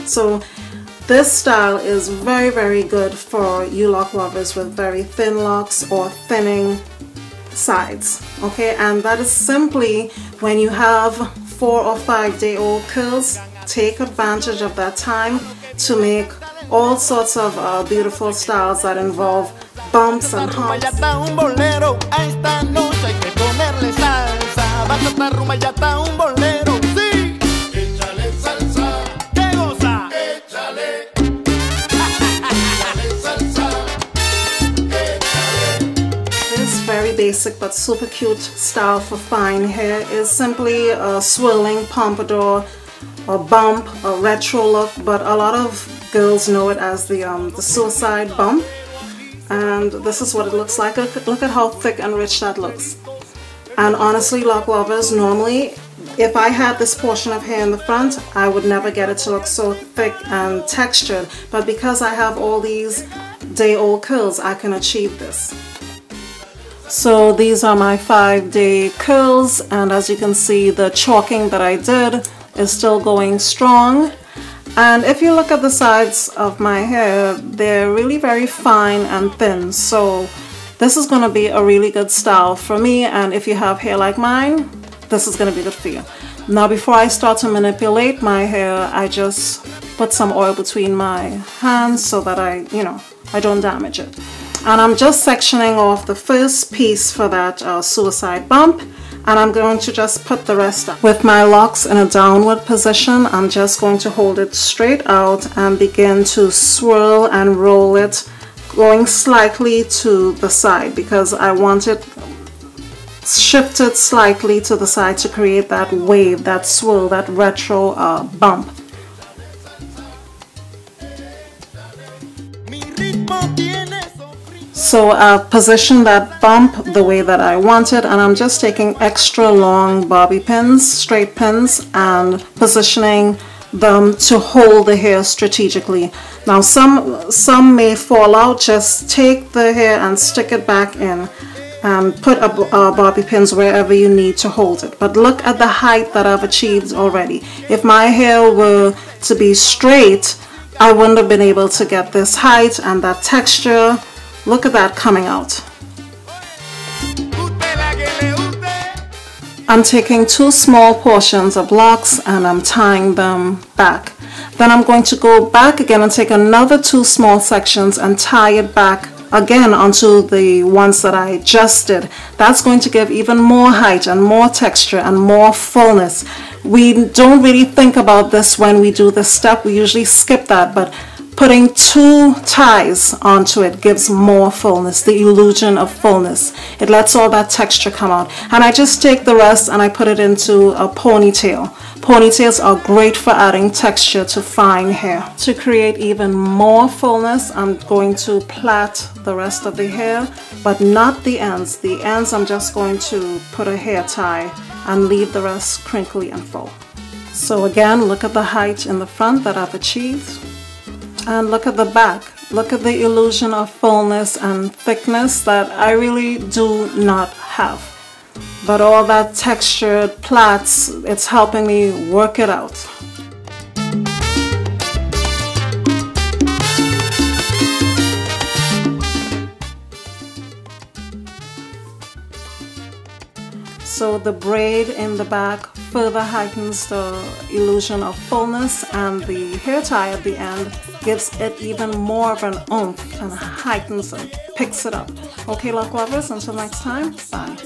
So this style is very, very good for you lock lovers with very thin locks or thinning sides. Okay, and that is simply when you have 4 or 5 day old curls. Take advantage of that time to make all sorts of beautiful styles that involve bumps and humps. This very basic but super cute style for fine hair is simply a swirling pompadour, a bump, a retro look, but a lot of girls know it as the suicide bump. And this is what it looks like. Look at how thick and rich that looks. And honestly, lock lovers, normally if I had this portion of hair in the front, I would never get it to look so thick and textured. But because I have all these day-old curls, I can achieve this. So these are my 5-day curls, and as you can see, the chalking that I did is still going strong. And if you look at the sides of my hair, they're really very fine and thin. So this is going to be a really good style for me, and if you have hair like mine, this is going to be good for you. Now before I start to manipulate my hair, I just put some oil between my hands so that I don't damage it. And I'm just sectioning off the first piece for that suicide bump, and I'm going to just put the rest up. With my locks in a downward position, I'm just going to hold it straight out and begin to swirl and roll it, going slightly to the side because I want it shifted slightly to the side to create that wave, that swirl, that retro bump. So I've positioned that bump the way that I want it, and I'm just taking extra long bobby pins, straight pins, and positioning them to hold the hair strategically. Now some may fall out. Just take the hair and stick it back in and put bobby pins wherever you need to hold it. But look at the height that I've achieved already. If my hair were to be straight, I wouldn't have been able to get this height and that texture. Look at that coming out. I'm taking 2 small portions of locks and I'm tying them back. Then I'm going to go back again and take another 2 small sections and tie it back again onto the ones that I just did. That's going to give even more height and more texture and more fullness. We don't really think about this when we do this step. We usually skip that, but putting 2 ties onto it gives more fullness, the illusion of fullness. It lets all that texture come out. And I just take the rest and I put it into a ponytail. Ponytails are great for adding texture to fine hair. To create even more fullness, I'm going to plait the rest of the hair, but not the ends. The ends I'm just going to put a hair tie and leave the rest crinkly and full. So again, look at the height in the front that I've achieved. And look at the back. Look at the illusion of fullness and thickness that I really do not have. But all that textured plaits, it's helping me work it out. So the braid in the back further heightens the illusion of fullness, and the hair tie at the end gives it even more of an oomph and heightens and picks it up. Okay, lock lovers, until next time, bye.